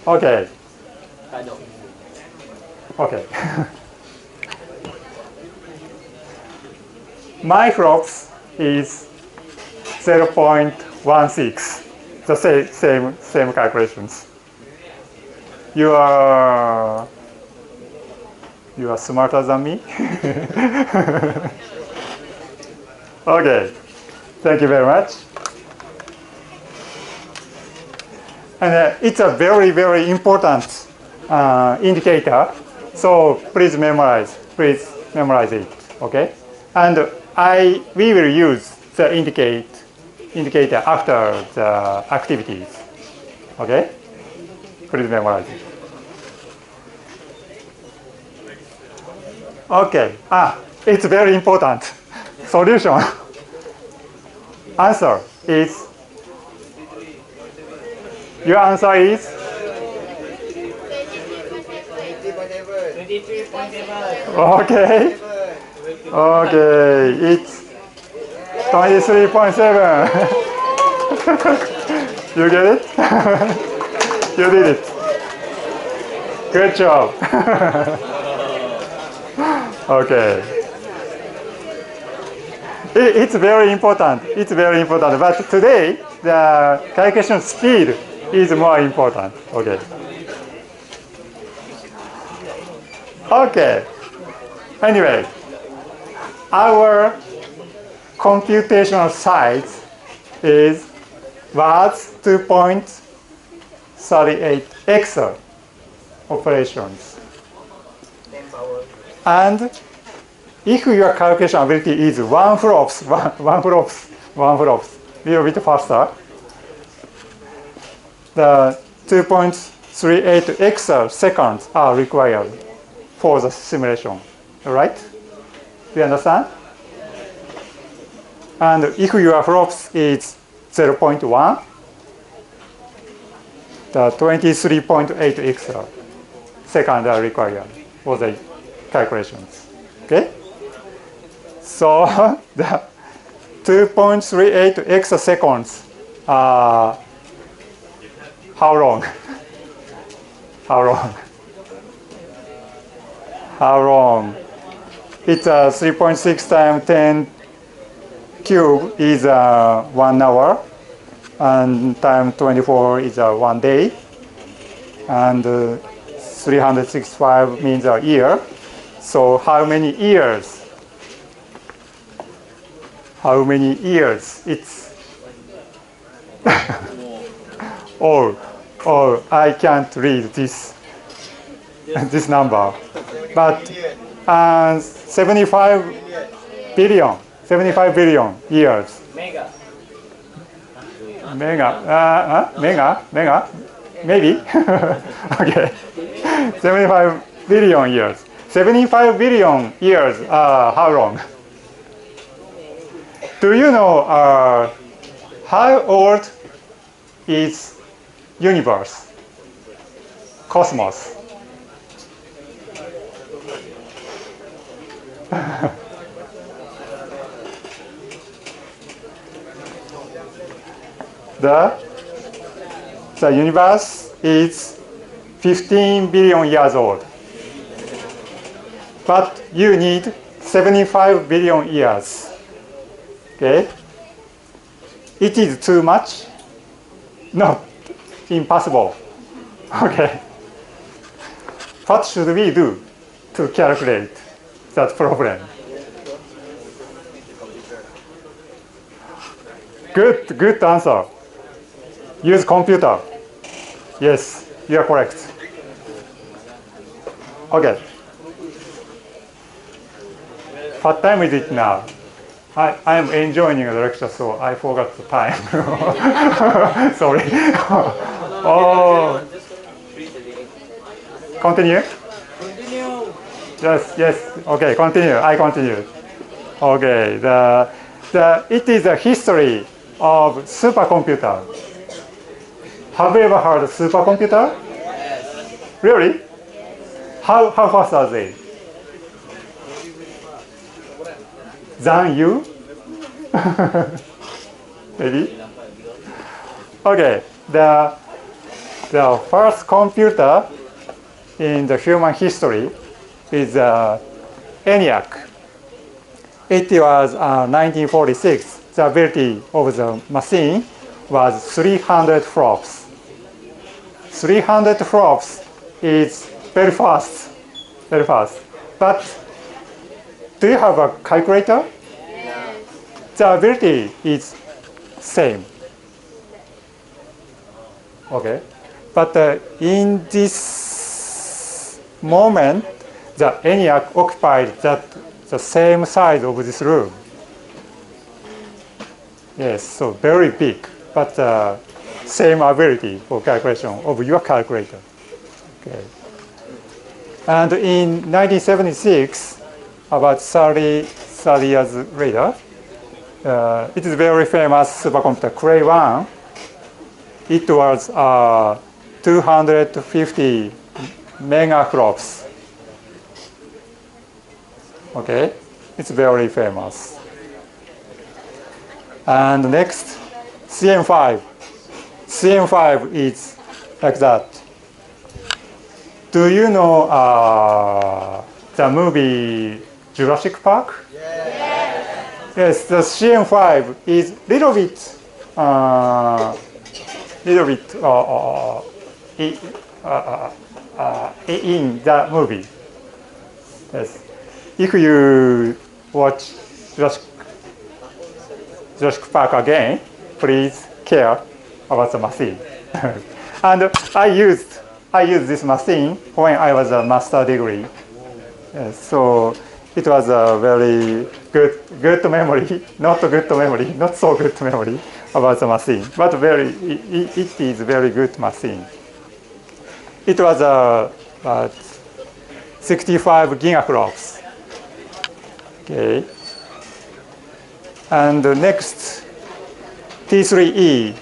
Speaker 1: Okay. Okay. My flops is 0.16. The same calculations. You are smarter than me. Okay. Thank you very much. And it's a very, very important indicator. So please memorize it. Okay. And we will use the indicator after the activities. Okay. Please memorize it. Okay. It's very important. Solution. Answer is. Your answer is
Speaker 2: 23.7.
Speaker 1: okay. Okay, it's 23.7. You get it? You did it. Good job. Okay. It's very important. It's very important. But today, the calculation speed is more important. Okay. Okay. Anyway, our computational size was 2.38 extra operations. And if your calculation ability is one flops, little bit faster, the 2.38 extra seconds are required for the simulation. All right? Do you understand? And if your flops is 0.1, the 23.8 extra seconds are required for the calculations. Okay? So the 2.38 extra seconds are how long? How long? How long? It's 3.6 times 10 cube is 1 hour, and time 24 is 1 day, and 365 means a year. So how many years? How many years? It's oh, I can't read this this number, but 75 billion years. Mega, maybe. Okay, 75 billion years. 75 billion years. How long? Do you know how old is universe, cosmos? The universe is 15 billion years old, but you need 75 billion years. Okay? It is too much? No, impossible. Okay. What should we do to calculate that problem? Good answer. Use computer. Yes, you are correct. Okay. What time is it now? I am enjoying the lecture, so I forgot the time. Sorry. Oh. Continue?
Speaker 2: Continue.
Speaker 1: Yes. Okay, continue. I continue. Okay. It is a history of supercomputer. Have you ever heard of supercomputer?
Speaker 2: Yes.
Speaker 1: Really? How fast are they? Than you? Maybe? Okay. The first computer in the human history is ENIAC. It was 1946. The ability of the machine was 300 flops. 300 flops is very fast. But do you have a calculator?
Speaker 2: Yeah.
Speaker 1: The ability is same. Okay. But in this moment, the ENIAC occupied the same size of this room. Yes, so very big, but same ability for calculation of your calculator. Okay. And in 1976, about 30 years later, it is very famous supercomputer Cray 1. It was 250 megaflops. Okay, it's very famous. And next, CM5. CM5 is like that. Do you know the movie Jurassic Park?
Speaker 2: Yes.
Speaker 1: Yes, the CM5 is little bit in the movie. Yes. If you watch Jurassic Park again, please care about the machine. And I used this machine when I was a master degree. Yes, so it was a very good memory, not so good memory about the machine, but it is very good machine. It was 65 gigaflops. Okay. And the next T3E,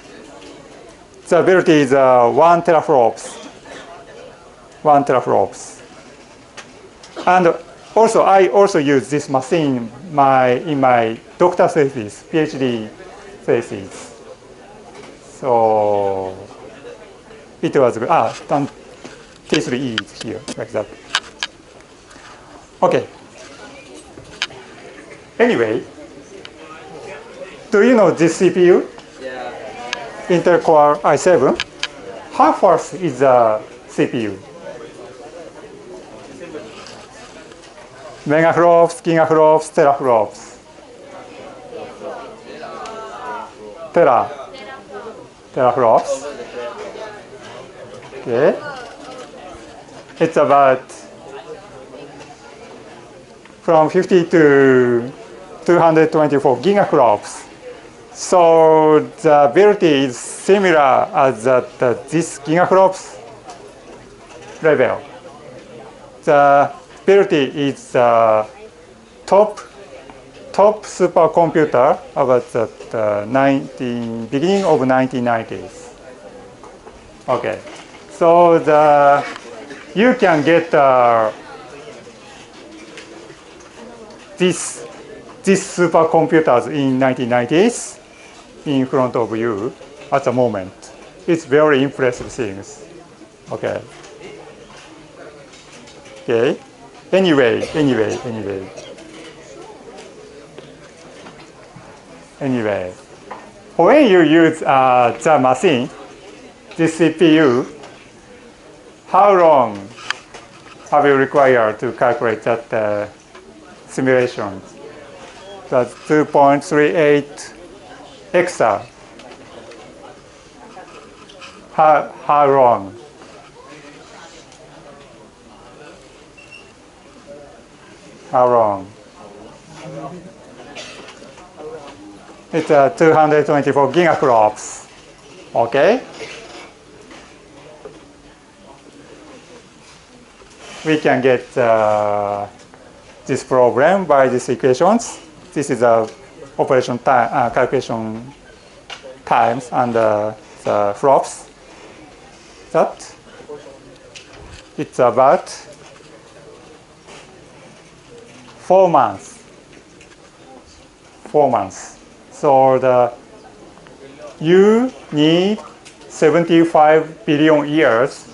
Speaker 1: the ability is 1 teraflops. 1 teraflops. And also, I also use this machine in my doctor thesis, PhD thesis. So it was good. T3E is here, like that. Okay. Anyway, do you know this CPU?
Speaker 2: Yeah.
Speaker 1: Intel Core i7. How fast is the CPU? Megaflops, gigaflops, teraflops. Teraflops. Okay. It's about from 50 to 224 gigaflops. So the ability is similar as this gigaflops level. The ability is top supercomputer about the beginning of 1990s. Okay, so you can get these supercomputers in 1990s in front of you at the moment. It's very impressive things. Okay. Okay. Anyway. When you use the machine, this CPU, how long have you required to calculate that simulation? That's 2.38 exa. How long? How long? It's 224 gigaflops. Okay? We can get this problem by these equations. This is a operation time, calculation times and the flops. That it's about 4 months. 4 months. So you need 75 billion years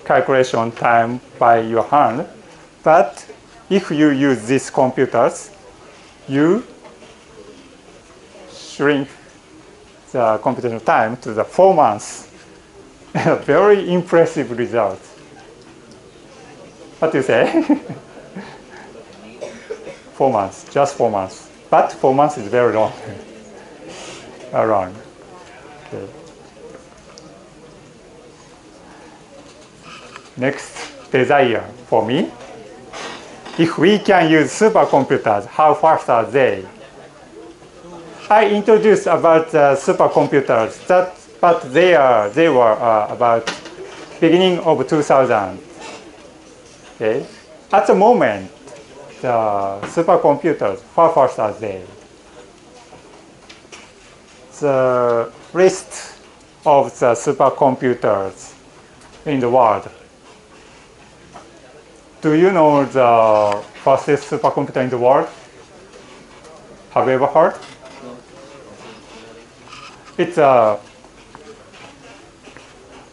Speaker 1: calculation time by your hand. But if you use these computers, you shrink the computational time to the 4 months. A very impressive result. What do you say? 4 months, just 4 months. But 4 months is very long. Long. Okay. Next desire for me. If we can use supercomputers, how fast are they? I introduced about supercomputers, but they were about beginning of 2000. Okay. At the moment, the supercomputers, how fast are they? The list of the supercomputers in the world. Do you know the fastest supercomputer in the world? Have you ever heard? It's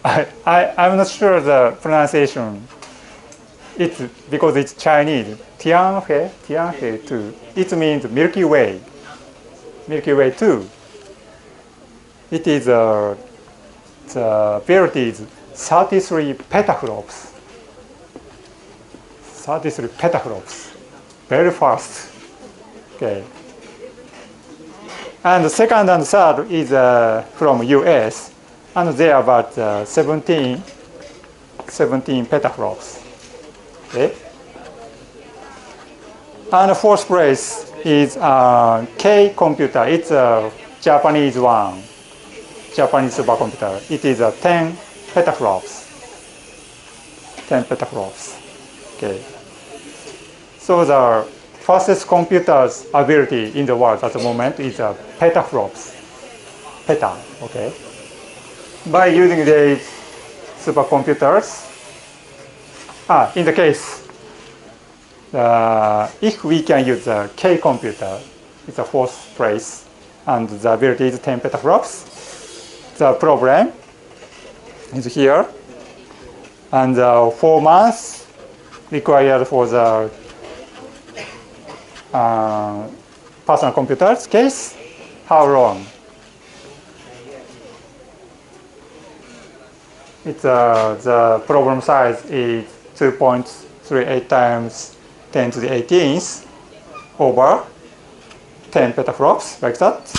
Speaker 1: I'm not sure the pronunciation. It's because it's Chinese. Tianhe, Tianhe 2. It means Milky Way. Milky Way 2. It is the variety is 33 petaflops. 33 petaflops. Very fast. Okay. And the second and third is from US, and they are about 17 petaflops. Okay. And the fourth place is K computer. It's a Japanese one, Japanese supercomputer. It is 10 petaflops. 10 petaflops. Okay. So the fastest computer's ability in the world at the moment is petaflops. Peta. Okay. By using these supercomputers, in the case, if we can use a K computer, it's a fourth place, and the ability is 10 petaflops. The problem is here, and 4 months required for the personal computer's case. How long? It's the problem size is 2.38 times 10 to the 18th over 10 petaflops, like that.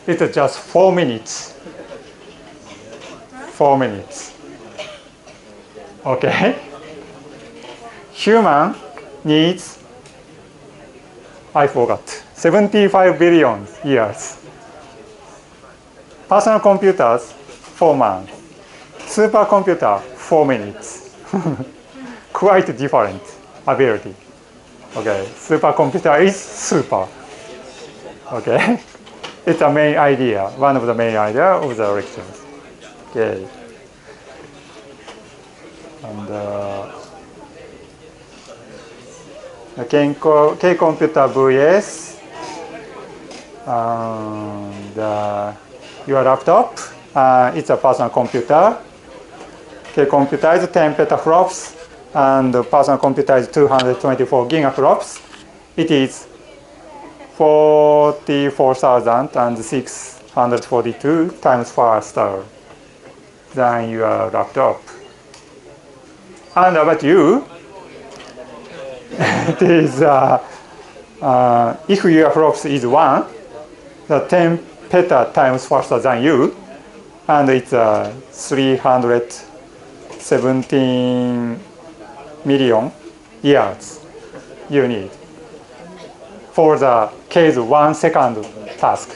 Speaker 1: It's just 4 minutes. 4 minutes. Okay. Human needs, I forgot, 75 billion years. Personal computers, 4 months. Supercomputer, 4 minutes. Quite different ability. Okay, supercomputer is super. Okay, it's a main idea, one of the main ideas of the lectures. Okay, and K computer vs and your laptop. It's a personal computer. K computer is 10 petaflops, and the personal computer is 224 gigaflops. It is 44,642 times faster than your laptop. And about you, it is if your flops is 1, the 10 peta times faster than you, and it's 317 million years you need for the case 1 second task.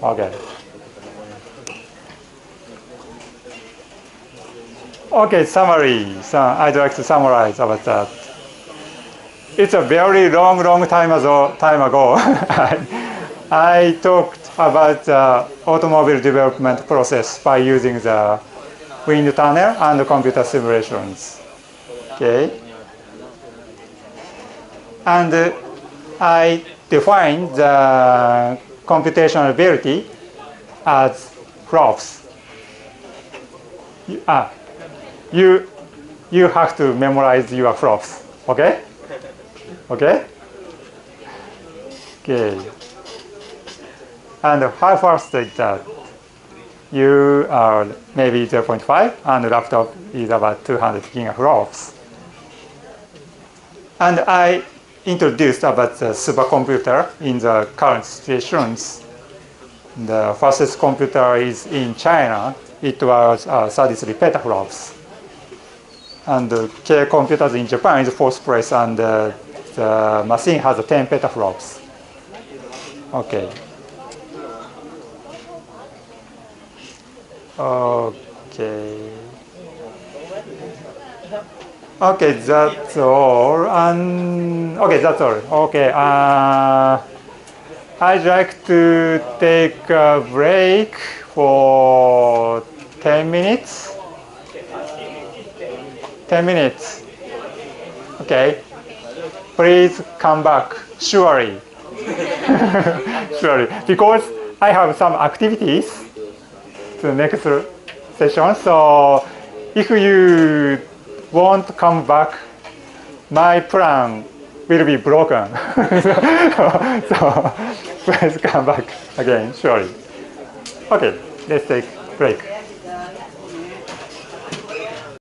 Speaker 1: Okay. Okay, summary. So I'd like to summarize about that. It's a very long time ago. I talked about the automobile development process by using the wind tunnel and computer simulations. Okay. And I defined the computational ability as flops. You have to memorize your flops. Okay? Okay? Okay. And how fast is that? You are maybe 0.5, and the laptop is about 200 gigaflops. And I introduced about the supercomputer in the current situations. The fastest computer is in China. It was 33 petaflops. And the K computers in Japan is fourth place, and the machine has 10 petaflops. Okay. Okay. Okay, that's all. And okay, that's all. Okay. I'd like to take a break for 10 minutes. 10 minutes. Okay. Please come back. Surely. Surely. Because I have some activities to the next session. So if you won't come back, my plan will be broken. So please come back again, surely. Okay, let's take break.